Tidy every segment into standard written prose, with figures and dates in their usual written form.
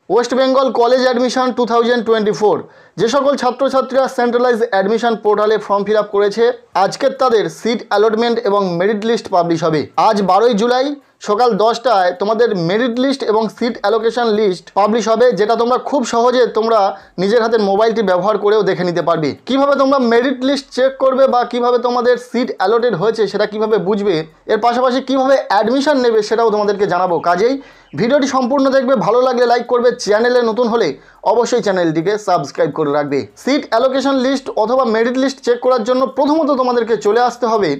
West Bengal college admission 2024 যে সকল ছাত্রছাত্রীরা সেন্ট্রালাইজ অ্যাডমিশন পোর্টালে ফর্ম ফিল আপ করেছে আজকের তাদের সিট অ্যালটমেন্ট এবং মেরিট লিস্ট পাবলিশ হবে। আজ 12 জুলাই সকাল 10টায় তোমাদের মেরিট লিস্ট এবং সিট অ্যালোকেশন লিস্ট পাবলিশ হবে, যেটা তোমরা খুব সহজে তোমরা নিজের হাতের মোবাইলটি ব্যবহার করেও দেখে নিতে পারবে। কিভাবে তোমরা মেরিট লিস্ট চেক করবে বা কিভাবে তোমাদের সিট অ্যালটেড হয়েছে সেটা কিভাবে বুঝবে, এর পাশাপাশি কিভাবে অ্যাডমিশন নেবে সেটাও তোমাদেরকে জানাবো। কাজেই ভিডিওটি সম্পূর্ণ দেখবে, ভালো লাগলে লাইক করবে, চ্যানেলে নতুন হলে অবশ্যই চ্যানেলটিকে সাবস্ক্রাইব করে রাখবে। সিট অ্যালোকেশন লিস্ট অথবা মেরিট লিস্ট চেক করার জন্য প্রথমত তোমাদেরকে চলে আসতে হবে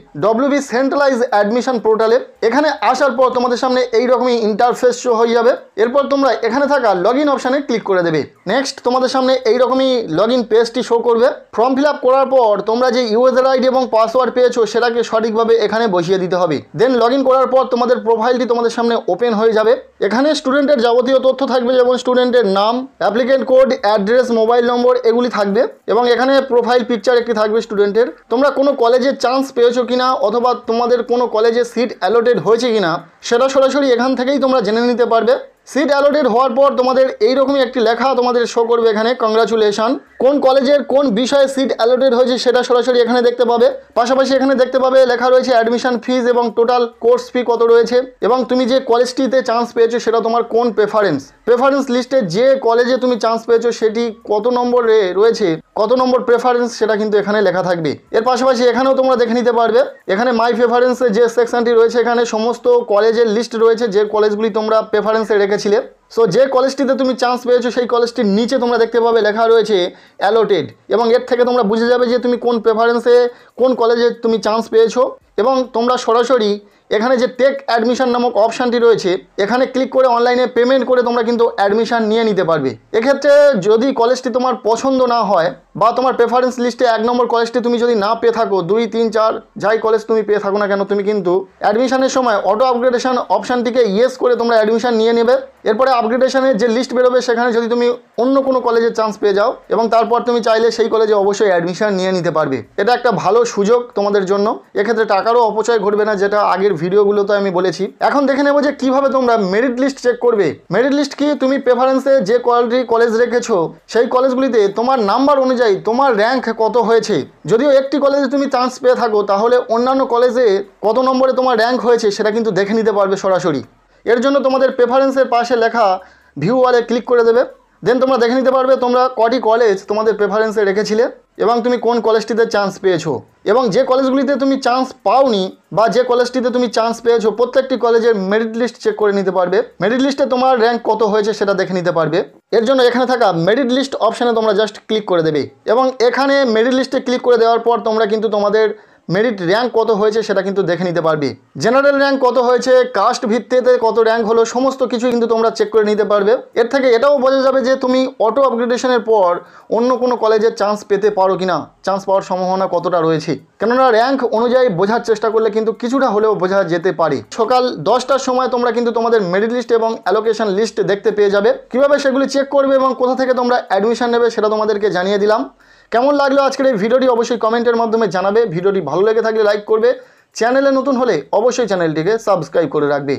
WB সেন্ট্রালাইজ অ্যাডমিশন পোর্টালে। এখানে আসার পর তোমাদের সামনে এইরকমই ইন্টারফেস শো হয়ে যাবে। এরপর তোমরা এখানে থাকা লগ ইন অপশানে ক্লিক করে দেবে। নেক্সট তোমাদের সামনে এইরকমই লগ ইন পেজটি শো করবে। ফর্ম ফিল আপ করার পর তোমরা যে ইউজার আইডি এবং পাসওয়ার্ড পেয়েছো সেটাকে সঠিকভাবে এখানে বসিয়ে দিতে হবে। দেন লগ ইন করার পর তোমাদের প্রোফাইলটি তোমাদের সামনে ওপেন হয়ে যাবে। এখানে স্টুডেন্টের যাবতীয় তথ্য থাকবে, যেমন স্টুডেন্টের নাম, অ্যাপ্লিকেন্ট কোড, অ্যাড্রেস, মোবাইল নম্বর এগুলি থাকবে এবং এখানে প্রোফাইল পিকচার একটি থাকবে স্টুডেন্টের। তোমরা কোনো কলেজে চান্স পেয়েছো কিনা অথবা তোমাদের কোনো কলেজে সিট অ্যালটেড হয়েছে কিনা সেটা সরাসরি এখান থেকেই তোমরা জেনে নিতে পারবে। সিট অ্যালটেড হওয়ার পর তোমাদের এইরকমই একটি লেখা তোমাদের শো করবে এখানে, কংগ্রাচুলেশন। কোন কলেজের কোন বিষয়ে সিট অ্যালটেড হয়েছে সেটা সরাসরি এখানে দেখতে পাবে। পাশাপাশি এখানে দেখতে পাবে লেখা রয়েছে অ্যাডমিশন ফিজ এবং টোটাল কোর্স ফি কত রয়েছে এবং তুমি যে কলেজটিতে চান্স পেয়েছো সেটা তোমার কোন প্রেফারেন্স লিস্টে যে কলেজে তুমি চান্স পেয়েছো সেটি কত নম্বরে রয়েছে, কত নম্বর প্রেফারেন্স সেটা কিন্তু এখানে লেখা থাকবে। এর পাশাপাশি এখানেও তোমরা দেখে নিতে পারবে, এখানে মাই প্রেফারেন্সে যে সেকশনটি রয়েছে এখানে সমস্ত কলেজের লিস্ট রয়েছে, যে কলেজগুলি তোমরা প্রেফারেন্সে রেখেছিলে। সো যে কলেজটিতে তুমি চান্স পেয়েছো সেই কলেজটির নিচে তোমরা দেখতে পাবে লেখা রয়েছে অ্যালোটেড এবং এর থেকে তোমরা বুঝে যাবে যে তুমি কোন প্রেফারেন্সে কোন কলেজে তুমি চান্স পেয়েছো। এবং তোমরা সরাসরি এখানে যে টেক অ্যাডমিশন নামক অপশানটি রয়েছে এখানে ক্লিক করে অনলাইনে পেমেন্ট করে তোমরা কিন্তু অ্যাডমিশন নিয়ে নিতে পারবে। এক্ষেত্রে যদি কলেজটি তোমার পছন্দ না হয় বা তোমার প্রেফারেন্স লিস্টে 1 নম্বর কলেজটি তুমি যদি না পেয়ে থাকো, 2, 3, 4 যাই কলেজ তুমি পেয়ে থাকো না কেন, তুমি কিন্তু অ্যাডমিশনের সময় অটো আপগ্রেডেশন অপশানটিকে ইয়েস করে তোমরা অ্যাডমিশন নিয়ে নেবে। এরপরে আপগ্রেডেশনের যে লিস্ট বেরোবে সেখানে যদি তুমি অন্য কোনো কলেজে চান্স পেয়ে যাও এবং তারপর তুমি চাইলে সেই কলেজে অবশ্যই অ্যাডমিশন নিয়ে নিতে পারবে। এটা একটা ভালো সুযোগ তোমাদের জন্য, এক্ষেত্রে টাকারও অপচয় ঘটবে না, যেটা আগের ভিডিওগুলোতে আমি বলেছি। এখন দেখে নেবো যে কিভাবে তোমরা মেরিট লিস্ট চেক করবে। মেরিট লিস্ট কি, তুমি প্রেফারেন্সে যে কলেজ রেখেছো সেই কলেজগুলিতে তোমার নাম্বার অনুযায়ী তোমার র্যাঙ্ক কত হয়েছে। যদিও একটি কলেজে তুমি চান্স পেয়ে থাকো তাহলে অন্যান্য কলেজে কত নম্বরে তোমার র্যাঙ্ক হয়েছে সেটা কিন্তু দেখে নিতে পারবে সরাসরি। এর জন্য তোমাদের প্রেফারেন্সের পাশে লেখা ভিউ ওয়ালে ক্লিক করে দেবে। দেন তোমরা দেখে নিতে পারবে তোমরা কটি কলেজ তোমাদের প্রেফারেন্সে রেখেছিলে এবং তুমি কোন কলেজটিতে চান্স পেয়েছো এবং যে কলেজগুলিতে তুমি চান্স পাওনি বা যে কলেজটিতে তুমি চান্স পেয়েছো প্রত্যেকটি কলেজের মেরিট লিস্ট চেক করে নিতে পারবে। মেরিট লিস্টে তোমার র্যাঙ্ক কত হয়েছে সেটা দেখে নিতে পারবে। এর জন্য এখানে থাকা মেরিট লিস্ট অপশানে তোমরা জাস্ট ক্লিক করে দেবে এবং এখানে মেরিট লিস্টে ক্লিক করে দেওয়ার পর তোমরা কিন্তু তোমাদের মেরিট র্যাঙ্ক কত হয়েছে সেটা কিন্তু দেখে নিতে পারবে। জেনারেল র্যাঙ্ক কত হয়েছে, কাস্ট ভিত্তিতে কত র্যাঙ্ক হলো, সমস্ত কিছু কিন্তু তোমরা চেক করে নিতে পারবে। এর থেকে এটাও বোঝা যাবে যে তুমি অটো আপগ্রেডেশনের পর অন্য কোনো কলেজে চান্স পেতে পারো কিনা, চান্স পাওয়ার সম্ভাবনা কতটা রয়েছে। কেননা র্যাঙ্ক অনুযায়ী বোঝার চেষ্টা করলে কিন্তু কিছুটা হলেও বোঝা যেতে পারে। সকাল 10টার সময় তোমরা কিন্তু তোমাদের মেরিট লিস্ট এবং অ্যালোকেশন লিস্ট দেখতে পেয়ে যাবে। কীভাবে সেগুলি চেক করবে এবং কোথা থেকে তোমরা অ্যাডমিশন নেবে সেটা তোমাদেরকে জানিয়ে দিলাম। কেমন লাগলো আজকের এই ভিডিওটি অবশ্যই কমেন্টের মাধ্যমে জানাবে। ভিডিওটি ভালো লেগে থাকলে লাইক করবে, চ্যানেলে নতুন হলে অবশ্যই চ্যানেলটিকে সাবস্ক্রাইব করে রাখবে।